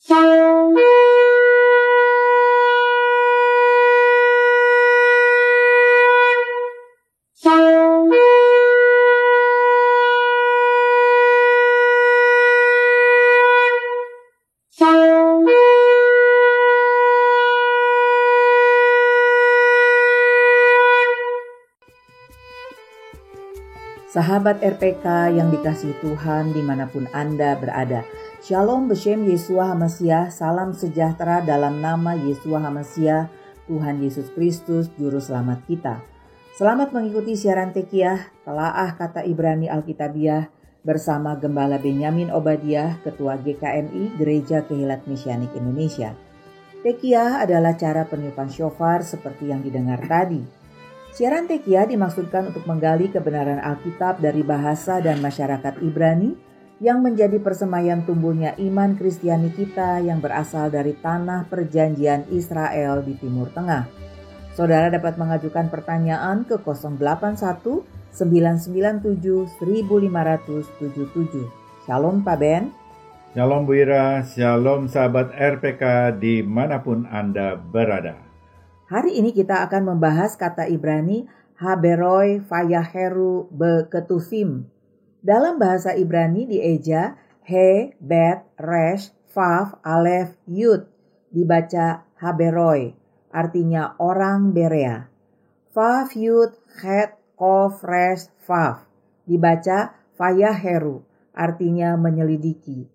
Sahabat RPK yang dikasihi Tuhan dimanapun Anda berada. Shalom Beshem Yeshua HaMashiach, salam sejahtera dalam nama Yeshua HaMashiach, Tuhan Yesus Kristus, Juru Selamat kita. Selamat mengikuti siaran Tekiyah, Telaah Kata Ibrani Alkitabiah bersama Gembala Benyamin Obadiah, Ketua GKMI Gereja Kehilat Mesianik Indonesia. Tekiyah adalah cara peniupan shofar seperti yang didengar tadi. Siaran Tekiyah dimaksudkan untuk menggali kebenaran Alkitab dari bahasa dan masyarakat Ibrani yang menjadi persemayan tumbuhnya iman Kristiani kita yang berasal dari tanah perjanjian Israel di Timur Tengah. Saudara dapat mengajukan pertanyaan ke 081 997 1577. Shalom Pak Ben. Shalom Bu Ira, shalom sahabat RPK dimanapun Anda berada. Hari ini kita akan membahas kata Ibrani Haberoi Vayaheru Beketuvim. Dalam bahasa Ibrani dieja He, Bet, Resh, Vav, Alef, Yud. Dibaca Haberoi, artinya orang Berea. Vav, Yud, Het, Kof, Resh, Vav. Dibaca Vayaheru, artinya menyelidiki.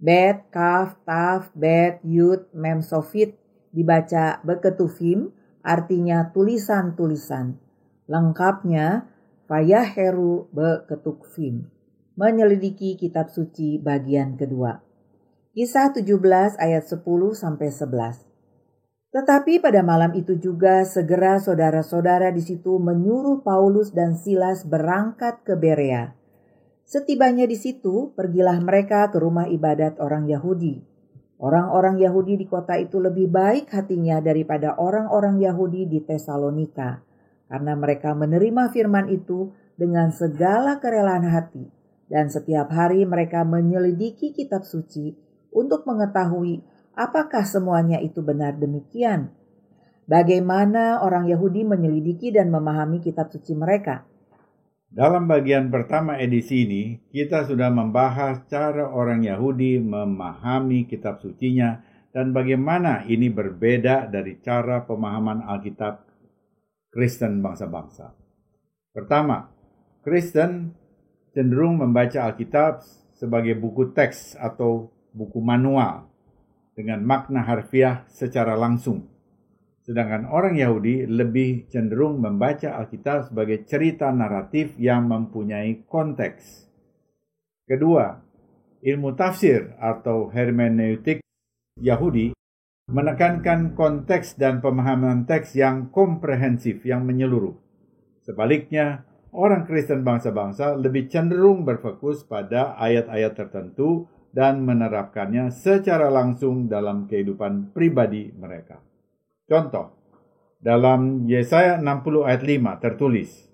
Bet, Kaf, Taf, Bet, Yud, Mem, Sofit. Dibaca Beketuvim, artinya tulisan-tulisan. Lengkapnya Vayaheru Beketuvim, menyelidiki kitab suci bagian kedua. Kisah 17 ayat 10-11. Tetapi pada malam itu juga segera saudara-saudara di situ menyuruh Paulus dan Silas berangkat ke Berea. Setibanya di situ, pergilah mereka ke rumah ibadat orang Yahudi. Orang-orang Yahudi di kota itu lebih baik hatinya daripada orang-orang Yahudi di Tesalonika, karena mereka menerima firman itu dengan segala kerelaan hati, dan setiap hari mereka menyelidiki kitab suci untuk mengetahui apakah semuanya itu benar demikian. Bagaimana orang Yahudi menyelidiki dan memahami kitab suci mereka? Dalam bagian pertama edisi ini, kita sudah membahas cara orang Yahudi memahami kitab sucinya dan bagaimana ini berbeda dari cara pemahaman Alkitab Kristen bangsa-bangsa. Pertama, Kristen cenderung membaca Alkitab sebagai buku teks atau buku manual dengan makna harfiah secara langsung. Sedangkan orang Yahudi lebih cenderung membaca Alkitab sebagai cerita naratif yang mempunyai konteks. Kedua, ilmu tafsir atau hermeneutik Yahudi menekankan konteks dan pemahaman teks yang komprehensif, yang menyeluruh. Sebaliknya, orang Kristen bangsa-bangsa lebih cenderung berfokus pada ayat-ayat tertentu dan menerapkannya secara langsung dalam kehidupan pribadi mereka. Contoh, dalam Yesaya 60 ayat 5 tertulis,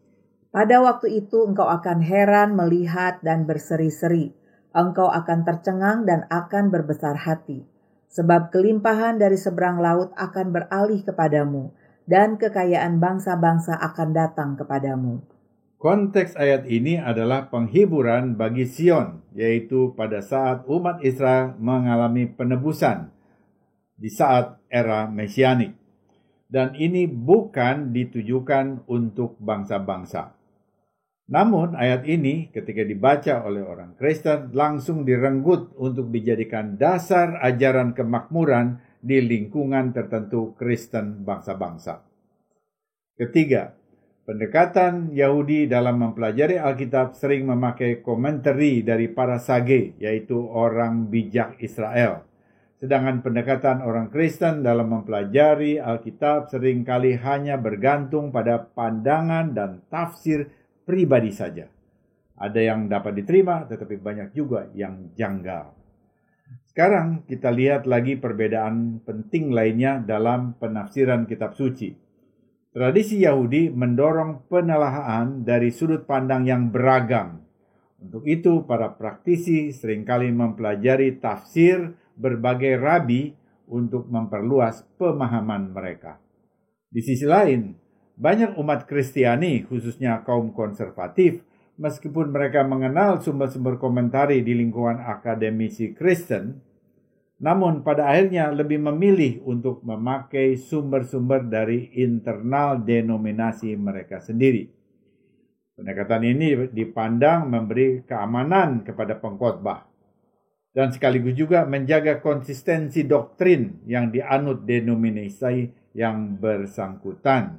pada waktu itu engkau akan heran melihat dan berseri-seri. Engkau akan tercengang dan akan berbesar hati. Sebab kelimpahan dari seberang laut akan beralih kepadamu, dan kekayaan bangsa-bangsa akan datang kepadamu. Konteks ayat ini adalah penghiburan bagi Sion, yaitu pada saat umat Israel mengalami penebusan di saat era Mesianik. Dan ini bukan ditujukan untuk bangsa-bangsa. Namun ayat ini ketika dibaca oleh orang Kristen langsung direnggut untuk dijadikan dasar ajaran kemakmuran di lingkungan tertentu Kristen bangsa-bangsa. Ketiga, pendekatan Yahudi dalam mempelajari Alkitab sering memakai komentari dari para sage, yaitu orang bijak Israel. Sedangkan pendekatan orang Kristen dalam mempelajari Alkitab seringkali hanya bergantung pada pandangan dan tafsir pribadi saja. Ada yang dapat diterima, tetapi banyak juga yang janggal. Sekarang kita lihat lagi perbedaan penting lainnya dalam penafsiran kitab suci. Tradisi Yahudi mendorong penelaahan dari sudut pandang yang beragam. Untuk itu, para praktisi seringkali mempelajari tafsir berbagai rabi untuk memperluas pemahaman mereka. Di sisi lain, banyak umat Kristiani, khususnya kaum konservatif, meskipun mereka mengenal sumber-sumber komentari di lingkungan akademisi Kristen, namun pada akhirnya lebih memilih untuk memakai sumber-sumber dari internal denominasi mereka sendiri. Pendekatan ini dipandang memberi keamanan kepada pengkhotbah dan sekaligus juga menjaga konsistensi doktrin yang dianut denominasi yang bersangkutan.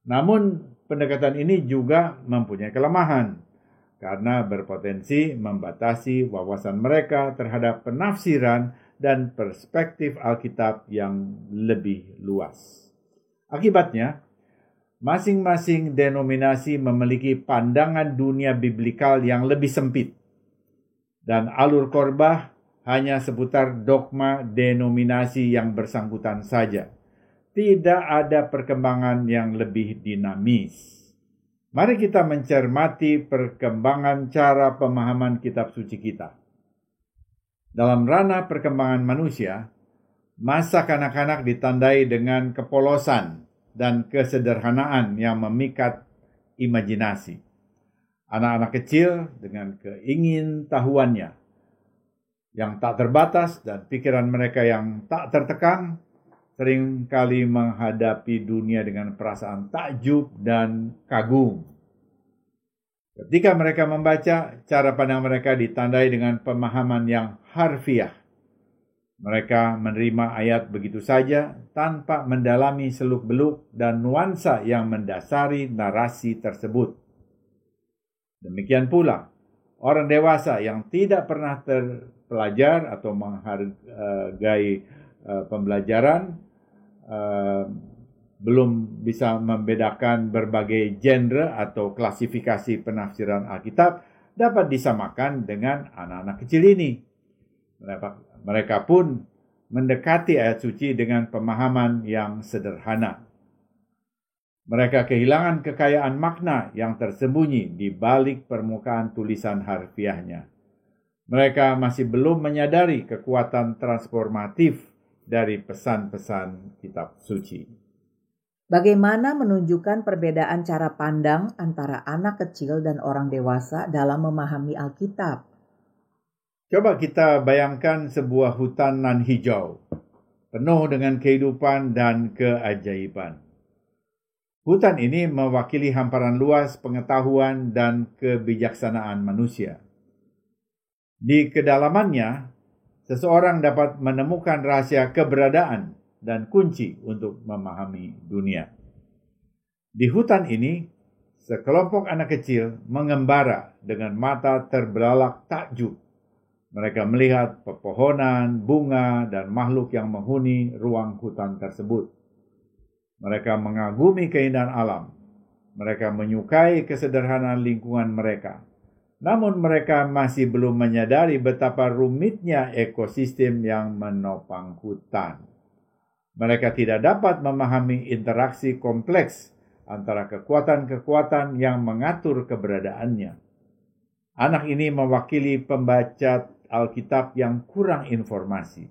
Namun pendekatan ini juga mempunyai kelemahan karena berpotensi membatasi wawasan mereka terhadap penafsiran dan perspektif Alkitab yang lebih luas. Akibatnya, masing-masing denominasi memiliki pandangan dunia biblikal yang lebih sempit, dan alur khotbah hanya seputar dogma denominasi yang bersangkutan saja. Tidak ada perkembangan yang lebih dinamis. Mari kita mencermati perkembangan cara pemahaman kitab suci kita. Dalam ranah perkembangan manusia, masa kanak-kanak ditandai dengan kepolosan dan kesederhanaan yang memikat imajinasi. Anak-anak kecil dengan keingintahuannya yang tak terbatas dan pikiran mereka yang tak tertekan seringkali menghadapi dunia dengan perasaan takjub dan kagum. Ketika mereka membaca, cara pandang mereka ditandai dengan pemahaman yang harfiah. Mereka menerima ayat begitu saja tanpa mendalami seluk-beluk dan nuansa yang mendasari narasi tersebut. Demikian pula, orang dewasa yang tidak pernah terpelajar atau menghargai pembelajaran belum bisa membedakan berbagai genre atau klasifikasi penafsiran Alkitab dapat disamakan dengan anak-anak kecil ini. Mereka pun mendekati ayat suci dengan pemahaman yang sederhana. Mereka kehilangan kekayaan makna yang tersembunyi di balik permukaan tulisan harfiahnya. Mereka masih belum menyadari kekuatan transformatif dari pesan-pesan kitab suci. Bagaimana menunjukkan perbedaan cara pandang antara anak kecil dan orang dewasa dalam memahami Alkitab? Coba kita bayangkan sebuah hutan nan hijau, penuh dengan kehidupan dan keajaiban. Hutan ini mewakili hamparan luas pengetahuan dan kebijaksanaan manusia. Di kedalamannya, seseorang dapat menemukan rahasia keberadaan dan kunci untuk memahami dunia. Di hutan ini, sekelompok anak kecil mengembara dengan mata terbelalak takjub. Mereka melihat pepohonan, bunga, dan makhluk yang menghuni ruang hutan tersebut. Mereka mengagumi keindahan alam. Mereka menyukai kesederhanaan lingkungan mereka. Namun mereka masih belum menyadari betapa rumitnya ekosistem yang menopang hutan. Mereka tidak dapat memahami interaksi kompleks antara kekuatan-kekuatan yang mengatur keberadaannya. Anak ini mewakili pembaca Alkitab yang kurang informasi.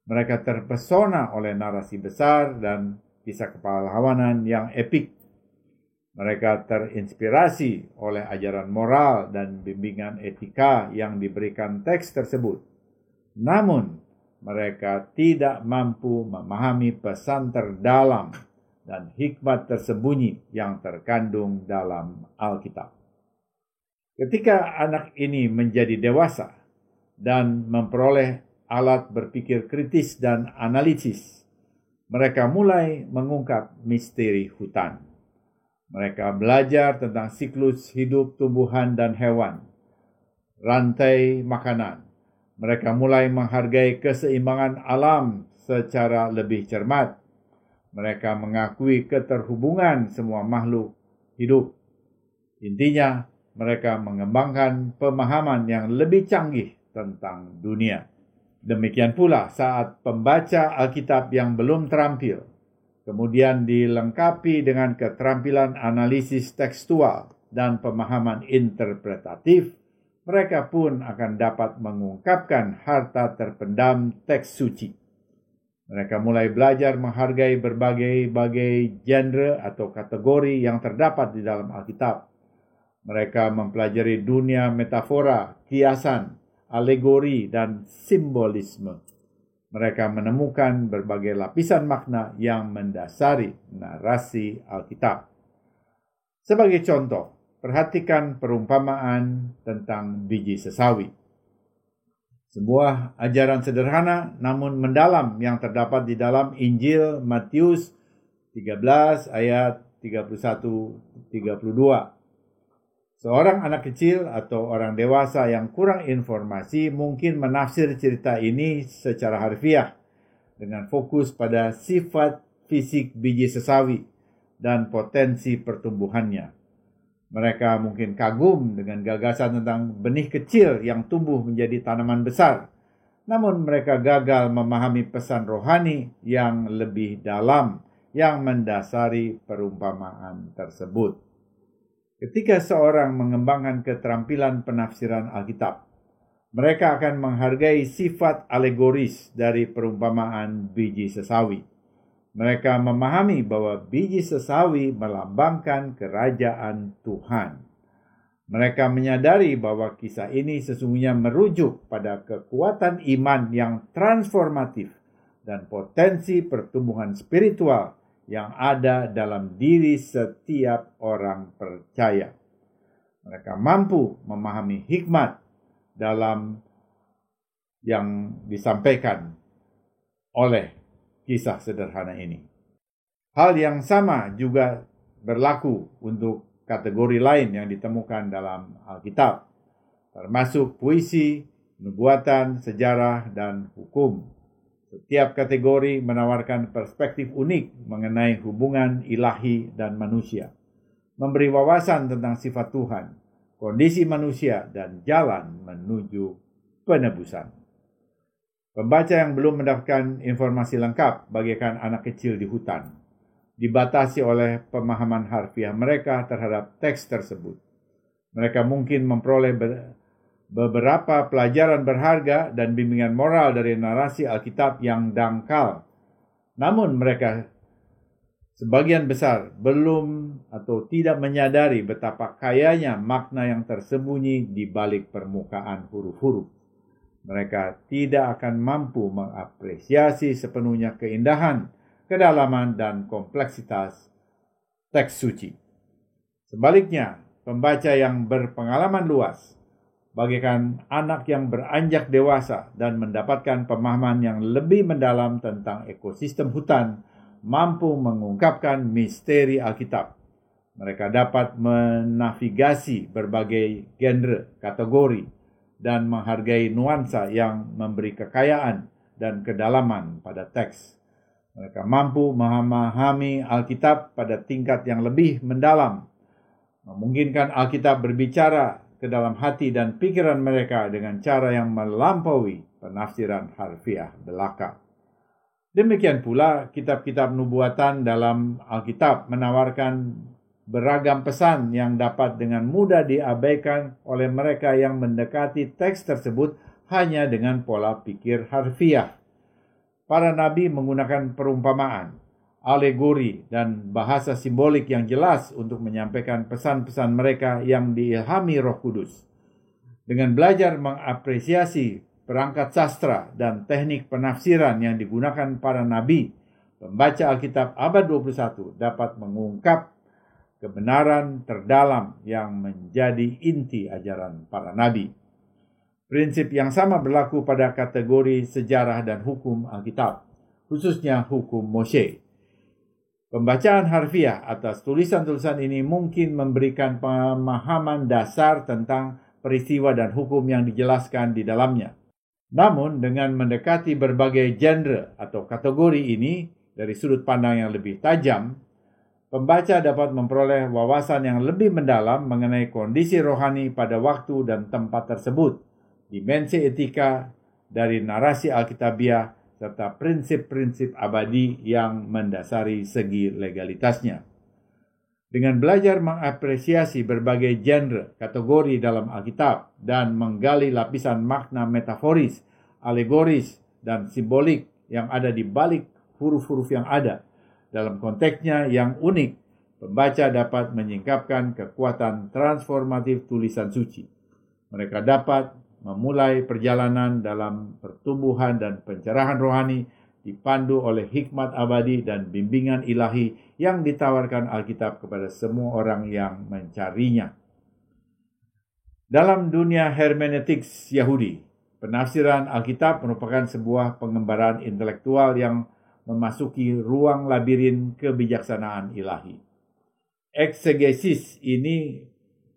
Mereka terpesona oleh narasi besar dan kisah kepahlawanan yang epik. Mereka terinspirasi oleh ajaran moral dan bimbingan etika yang diberikan teks tersebut. Namun, mereka tidak mampu memahami pesan terdalam dan hikmat tersembunyi yang terkandung dalam Alkitab. Ketika anak ini menjadi dewasa dan memperoleh alat berpikir kritis dan analisis, mereka mulai mengungkap misteri hutan. Mereka belajar tentang siklus hidup tumbuhan dan hewan, rantai makanan. Mereka mulai menghargai keseimbangan alam secara lebih cermat. Mereka mengakui keterhubungan semua makhluk hidup. Intinya, mereka mengembangkan pemahaman yang lebih canggih tentang dunia. Demikian pula saat pembaca Alkitab yang belum terampil, kemudian dilengkapi dengan keterampilan analisis tekstual dan pemahaman interpretatif, mereka pun akan dapat mengungkapkan harta terpendam teks suci. Mereka mulai belajar menghargai berbagai genre atau kategori yang terdapat di dalam Alkitab. Mereka mempelajari dunia metafora, kiasan, alegori, dan simbolisme. Mereka menemukan berbagai lapisan makna yang mendasari narasi Alkitab. Sebagai contoh, perhatikan perumpamaan tentang biji sesawi. Sebuah ajaran sederhana namun mendalam yang terdapat di dalam Injil Matius 13 ayat 31-32. Seorang anak kecil atau orang dewasa yang kurang informasi mungkin menafsir cerita ini secara harfiah dengan fokus pada sifat fisik biji sesawi dan potensi pertumbuhannya. Mereka mungkin kagum dengan gagasan tentang benih kecil yang tumbuh menjadi tanaman besar, namun mereka gagal memahami pesan rohani yang lebih dalam yang mendasari perumpamaan tersebut. Ketika seorang mengembangkan keterampilan penafsiran Alkitab, mereka akan menghargai sifat alegoris dari perumpamaan biji sesawi. Mereka memahami bahwa biji sesawi melambangkan kerajaan Tuhan. Mereka menyadari bahwa kisah ini sesungguhnya merujuk pada kekuatan iman yang transformatif dan potensi pertumbuhan spiritual yang ada dalam diri setiap orang percaya. Mereka mampu memahami hikmat dalam yang disampaikan oleh kisah sederhana ini. Hal yang sama juga berlaku untuk kategori lain yang ditemukan dalam Alkitab, termasuk puisi, nubuatan, sejarah, dan hukum. Setiap kategori menawarkan perspektif unik mengenai hubungan ilahi dan manusia, memberi wawasan tentang sifat Tuhan, kondisi manusia, dan jalan menuju penebusan. Pembaca yang belum mendapatkan informasi lengkap bagaikan anak kecil di hutan, dibatasi oleh pemahaman harfiah mereka terhadap teks tersebut. Mereka mungkin memperoleh beberapa pelajaran berharga dan bimbingan moral dari narasi Alkitab yang dangkal. Namun mereka sebagian besar belum atau tidak menyadari betapa kayanya makna yang tersembunyi di balik permukaan huruf-huruf. Mereka tidak akan mampu mengapresiasi sepenuhnya keindahan, kedalaman, dan kompleksitas teks suci. Sebaliknya, pembaca yang berpengalaman luas bagaikan anak yang beranjak dewasa dan mendapatkan pemahaman yang lebih mendalam tentang ekosistem hutan, mampu mengungkapkan misteri Alkitab. Mereka dapat menavigasi berbagai genre, kategori, dan menghargai nuansa yang memberi kekayaan dan kedalaman pada teks. Mereka mampu memahami Alkitab pada tingkat yang lebih mendalam, memungkinkan Alkitab berbicara ke dalam hati dan pikiran mereka dengan cara yang melampaui penafsiran harfiah belaka. Demikian pula kitab-kitab nubuatan dalam Alkitab menawarkan beragam pesan yang dapat dengan mudah diabaikan oleh mereka yang mendekati teks tersebut hanya dengan pola pikir harfiah. Para nabi menggunakan perumpamaan, alegori, dan bahasa simbolik yang jelas untuk menyampaikan pesan-pesan mereka yang diilhami Roh Kudus. Dengan belajar mengapresiasi perangkat sastra dan teknik penafsiran yang digunakan para nabi, pembaca Alkitab abad 21 dapat mengungkap kebenaran terdalam yang menjadi inti ajaran para nabi. Prinsip yang sama berlaku pada kategori sejarah dan hukum Alkitab, khususnya hukum Moshe. Pembacaan harfiah atas tulisan-tulisan ini mungkin memberikan pemahaman dasar tentang peristiwa dan hukum yang dijelaskan di dalamnya. Namun, dengan mendekati berbagai genre atau kategori ini dari sudut pandang yang lebih tajam, pembaca dapat memperoleh wawasan yang lebih mendalam mengenai kondisi rohani pada waktu dan tempat tersebut, dimensi etika dari narasi Alkitabiah, serta prinsip-prinsip abadi yang mendasari segi legalitasnya. Dengan belajar mengapresiasi berbagai genre, kategori dalam Alkitab, dan menggali lapisan makna metaforis, alegoris, dan simbolik yang ada di balik huruf-huruf yang ada, dalam konteksnya yang unik, pembaca dapat menyingkapkan kekuatan transformatif tulisan suci. Mereka dapat memulai perjalanan dalam pertumbuhan dan pencerahan rohani, dipandu oleh hikmat abadi dan bimbingan ilahi yang ditawarkan Alkitab kepada semua orang yang mencarinya. Dalam dunia hermeneutiks Yahudi, penafsiran Alkitab merupakan sebuah pengembaraan intelektual yang memasuki ruang labirin kebijaksanaan ilahi. Eksegesis ini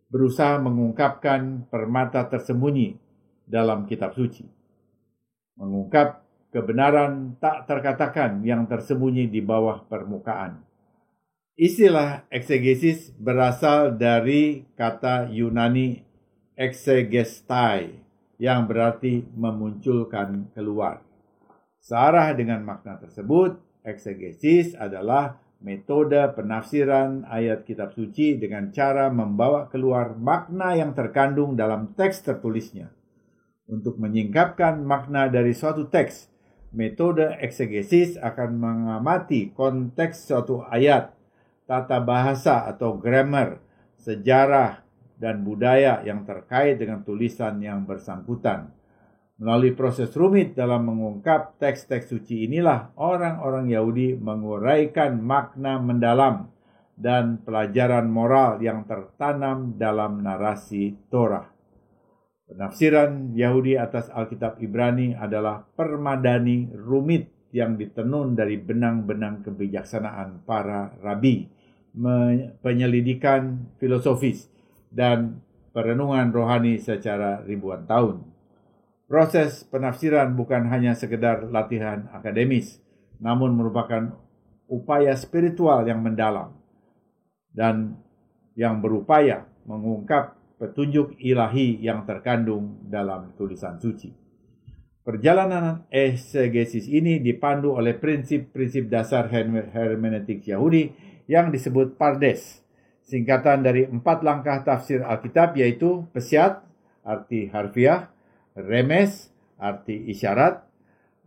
berusaha mengungkapkan permata tersembunyi dalam kitab suci, mengungkap kebenaran tak terkatakan yang tersembunyi di bawah permukaan. Istilah eksegesis berasal dari kata Yunani exegestai yang berarti memunculkan keluar. Searah dengan makna tersebut, eksegesis adalah metode penafsiran ayat kitab suci dengan cara membawa keluar makna yang terkandung dalam teks tertulisnya. Untuk menyingkapkan makna dari suatu teks, metode eksegesis akan mengamati konteks suatu ayat, tata bahasa atau grammar, sejarah, dan budaya yang terkait dengan tulisan yang bersangkutan. Melalui proses rumit dalam mengungkap teks-teks suci inilah orang-orang Yahudi menguraikan makna mendalam dan pelajaran moral yang tertanam dalam narasi Torah. Penafsiran Yahudi atas Alkitab Ibrani adalah permadani rumit yang ditenun dari benang-benang kebijaksanaan para rabi, penyelidikan filosofis, dan perenungan rohani secara ribuan tahun. Proses penafsiran bukan hanya sekedar latihan akademis, namun merupakan upaya spiritual yang mendalam dan yang berupaya mengungkap petunjuk ilahi yang terkandung dalam tulisan suci. Perjalanan eksegesis ini dipandu oleh prinsip-prinsip dasar hermeneutik Yahudi yang disebut Pardes, singkatan dari 4 langkah tafsir Alkitab, yaitu Peshiat, arti harfiah, Remes, arti isyarat,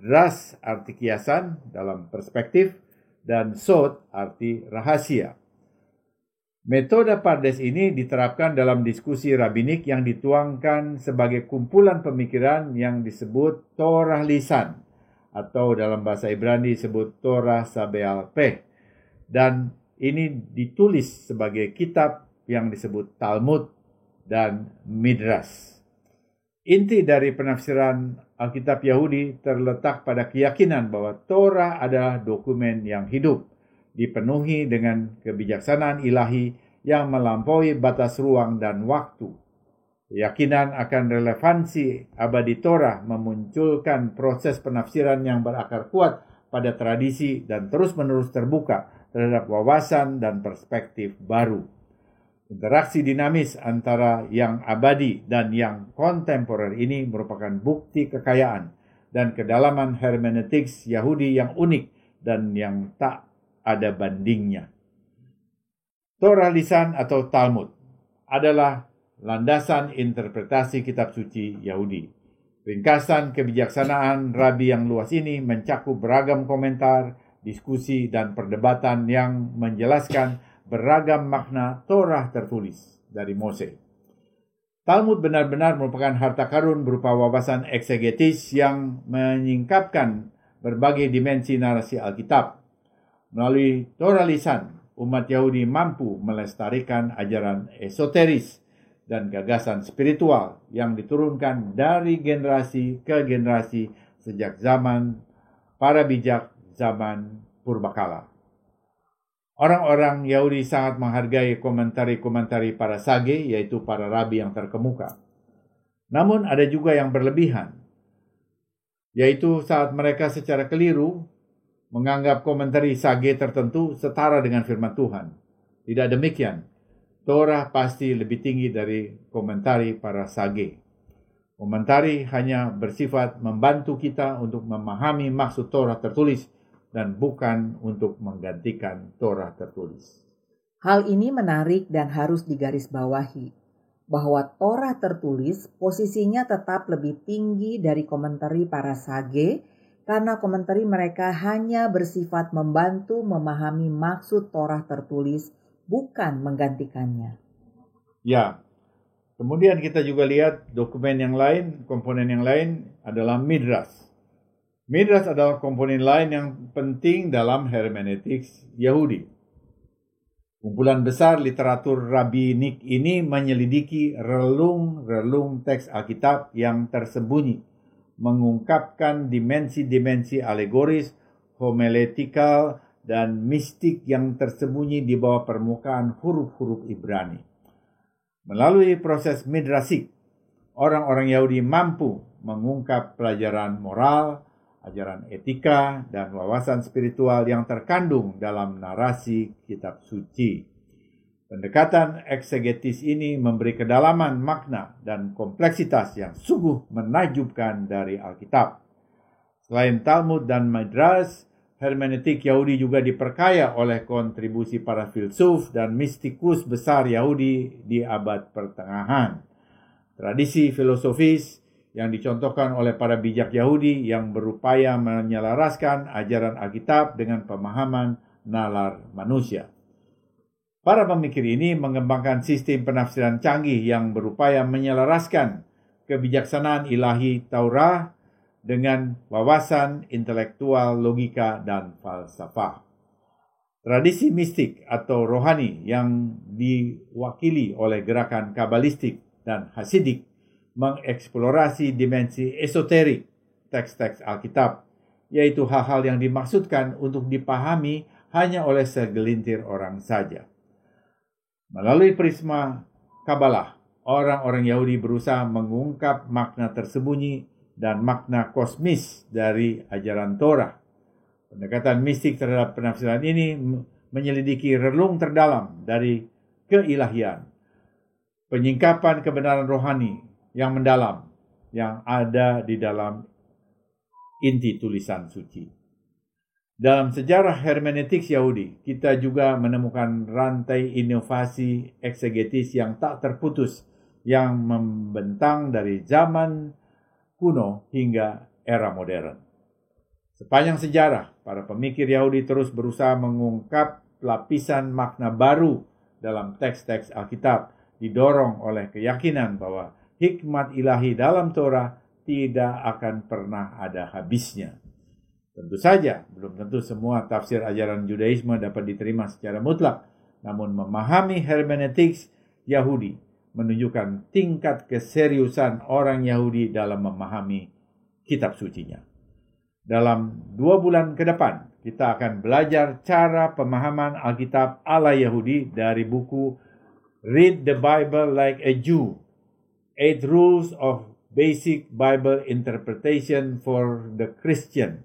Ras, arti kiasan dalam perspektif, dan Sod, arti rahasia. Metode Pardes ini diterapkan dalam diskusi rabbinik yang dituangkan sebagai kumpulan pemikiran yang disebut Torah lisan, atau dalam bahasa Ibrani disebut Torah Sabeal Peh, dan ini ditulis sebagai kitab yang disebut Talmud dan Midrash. Inti dari penafsiran Alkitab Yahudi terletak pada keyakinan bahwa Torah adalah dokumen yang hidup, dipenuhi dengan kebijaksanaan ilahi yang melampaui batas ruang dan waktu. Keyakinan akan relevansi abadi Torah memunculkan proses penafsiran yang berakar kuat pada tradisi dan terus-menerus terbuka terhadap wawasan dan perspektif baru. Interaksi dinamis antara yang abadi dan yang kontemporer ini merupakan bukti kekayaan dan kedalaman hermeneutiks Yahudi yang unik dan yang tak ada bandingnya. Torah lisan atau Talmud adalah landasan interpretasi kitab suci Yahudi. Ringkasan kebijaksanaan rabi yang luas ini mencakup beragam komentar, diskusi, dan perdebatan yang menjelaskan beragam makna Torah tertulis dari Mose. Talmud benar-benar merupakan harta karun berupa wawasan eksegetis yang menyingkapkan berbagai dimensi narasi Alkitab. Melalui Torah lisan, umat Yahudi mampu melestarikan ajaran esoteris dan gagasan spiritual yang diturunkan dari generasi ke generasi sejak zaman para bijak zaman purbakala. Orang-orang Yahudi sangat menghargai komentari-komentari para sage, yaitu para rabi yang terkemuka. Namun ada juga yang berlebihan, yaitu saat mereka secara keliru menganggap komentari sage tertentu setara dengan firman Tuhan. Tidak demikian. Torah pasti lebih tinggi dari komentari para sage. Komentari hanya bersifat membantu kita untuk memahami maksud Torah tertulis dan bukan untuk menggantikan Torah tertulis. Hal ini menarik dan harus digarisbawahi, bahwa Torah tertulis posisinya tetap lebih tinggi dari komentari para sage, karena komentari mereka hanya bersifat membantu memahami maksud Torah tertulis, bukan menggantikannya. Ya, kemudian kita juga lihat dokumen yang lain, komponen yang lain adalah Midrash. Midrash adalah komponen lain yang penting dalam hermeneutik Yahudi. Kumpulan besar literatur rabbinik ini menyelidiki relung-relung teks Alkitab yang tersembunyi, mengungkapkan dimensi-dimensi alegoris, homiletikal, dan mistik yang tersembunyi di bawah permukaan huruf-huruf Ibrani. Melalui proses midrasik, orang-orang Yahudi mampu mengungkap pelajaran moral, ajaran etika, dan wawasan spiritual yang terkandung dalam narasi kitab suci. Pendekatan eksegetis ini memberi kedalaman makna dan kompleksitas yang sungguh menakjubkan dari Alkitab. Selain Talmud dan Midrash, hermeneutik Yahudi juga diperkaya oleh kontribusi para filsuf dan mistikus besar Yahudi di abad pertengahan. Tradisi filosofis yang dicontohkan oleh para bijak Yahudi yang berupaya menyelaraskan ajaran Alkitab dengan pemahaman nalar manusia. Para pemikir ini mengembangkan sistem penafsiran canggih yang berupaya menyelaraskan kebijaksanaan ilahi Taurat dengan wawasan intelektual, logika, dan falsafah. Tradisi mistik atau rohani yang diwakili oleh gerakan kabalistik dan hasidik mengeksplorasi dimensi esoterik teks-teks Alkitab, yaitu hal-hal yang dimaksudkan untuk dipahami hanya oleh segelintir orang saja. Melalui prisma Kabalah, orang-orang Yahudi berusaha mengungkap makna tersembunyi dan makna kosmis dari ajaran Torah. Pendekatan mistik terhadap penafsiran ini menyelidiki relung terdalam dari keilahian, penyingkapan kebenaran rohani yang mendalam yang ada di dalam inti tulisan suci. Dalam sejarah hermeneutik Yahudi, kita juga menemukan rantai inovasi eksegetis yang tak terputus yang membentang dari zaman kuno hingga era modern. Sepanjang sejarah, para pemikir Yahudi terus berusaha mengungkap lapisan makna baru dalam teks-teks Alkitab, didorong oleh keyakinan bahwa hikmat ilahi dalam Torah tidak akan pernah ada habisnya. Tentu saja, belum tentu semua tafsir ajaran Judaisme dapat diterima secara mutlak, namun memahami hermeneutik Yahudi menunjukkan tingkat keseriusan orang Yahudi dalam memahami kitab sucinya. Dalam 2 bulan ke depan, kita akan belajar cara pemahaman Alkitab ala Yahudi dari buku Read the Bible Like a Jew, 8 Rules of Basic Bible Interpretation for the Christian.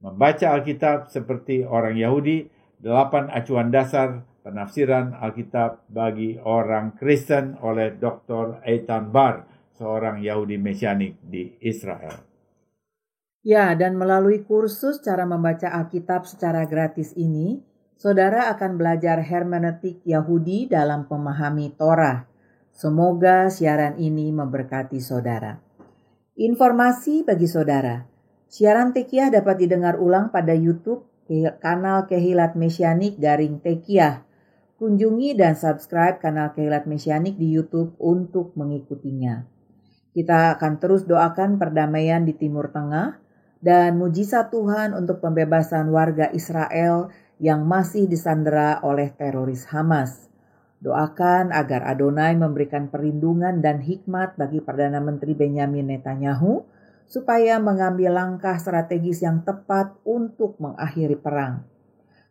Membaca Alkitab seperti orang Yahudi, 8 acuan dasar penafsiran Alkitab bagi orang Kristen oleh Dr. Eitan Bar, seorang Yahudi Mesianik di Israel. Ya, dan melalui kursus cara membaca Alkitab secara gratis ini, saudara akan belajar hermeneutik Yahudi dalam memahami Torah. Semoga siaran ini memberkati saudara. Informasi bagi saudara. Siaran Tekiah dapat didengar ulang pada YouTube kanal Kehilat Mesianik _Tekiah. Kunjungi dan subscribe kanal Kehilat Mesianik di YouTube untuk mengikutinya. Kita akan terus doakan perdamaian di Timur Tengah dan mujizat Tuhan untuk pembebasan warga Israel yang masih disandera oleh teroris Hamas. Doakan agar Adonai memberikan perlindungan dan hikmat bagi Perdana Menteri Benyamin Netanyahu supaya mengambil langkah strategis yang tepat untuk mengakhiri perang.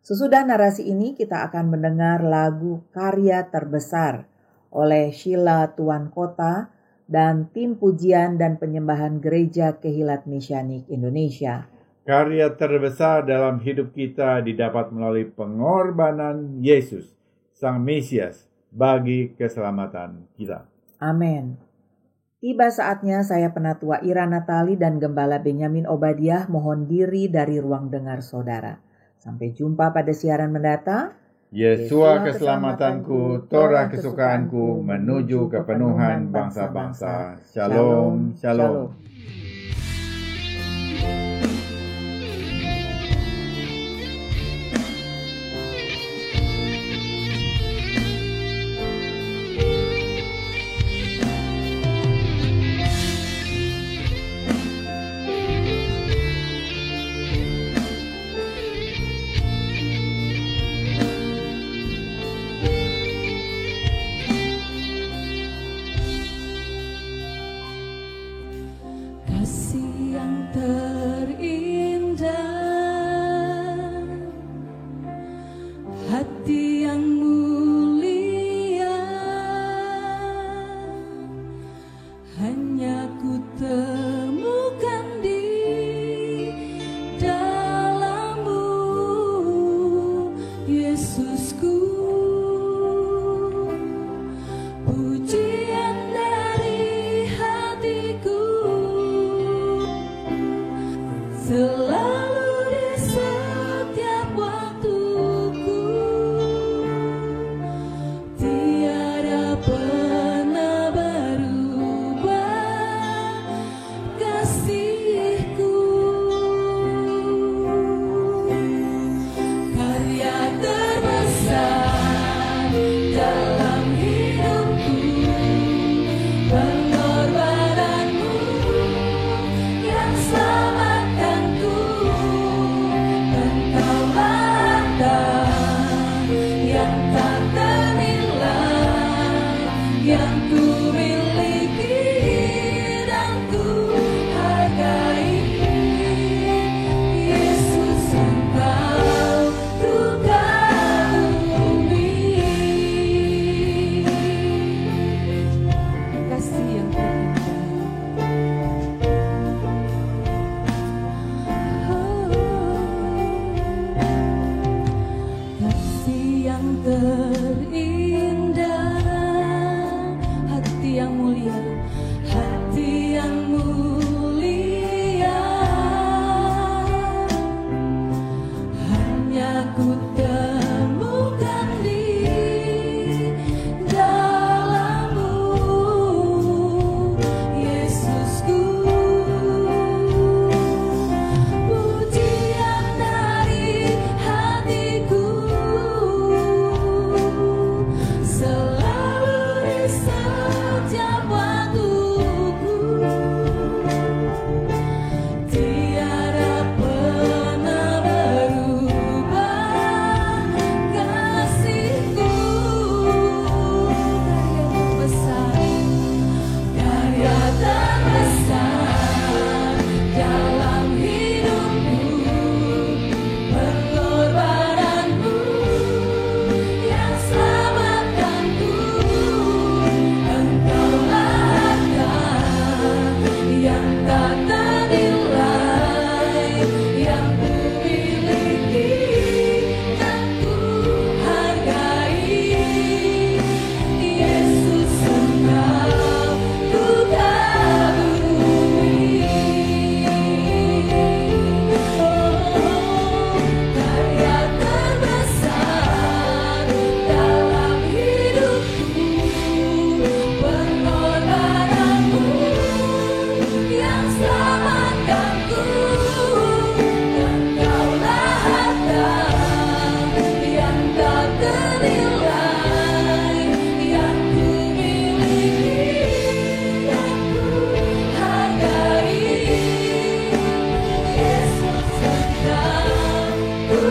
Sesudah narasi ini kita akan mendengar lagu Karya Terbesar oleh Sheila Tuan Kota dan tim pujian dan penyembahan Gereja Kehilat Mesianik Indonesia. Karya terbesar dalam hidup kita didapat melalui pengorbanan Yesus, Sang Mesias, bagi keselamatan kita. Amin. Tiba saatnya saya Penatua Ira Natali dan Gembala Benyamin Obadiah mohon diri dari ruang dengar saudara. Sampai jumpa pada siaran mendatang. Yesua keselamatanku, Torah kesukaanku, menuju kepenuhan bangsa-bangsa. Shalom, shalom. Kasih yang terindah, hati yang mulia, hanya ku temukan di dalam-Mu, Yesusku. Pujian dari hatiku selalu di setiap waktuku, tiada pernah berubah kasih-Ku. Karya terbesar dalam hidupku, pengorbanan-Mu yang selamatkanku. Engkaulah harta yang tak ternilai, yang ku miliki dan ku hargai. Yesus, Engkau ku kagumi. Kasih yang kasih yang terindah, hati yang mulia, hati yang mulia, hanya ku temukan di dalam-Mu, Yesusku. Pujian dari hatiku selalu di setiap waktuku, tiada pernah berubah kasih-Ku. Karya terbesar dalam hidupku, pengorbanan-Mu yang selamatkanku. Engkaulah harta yang tak ternilai, yang ku miliki dan ku hargai. Yesus, Engkau ku kagumi. Karya terbesar dalam hidupku, pengorbanan-Mu yang selamatkanku. Engkaulah harta yang tak ternilai, yang ku miliki dan ku hargai. Yesus, Engkau ku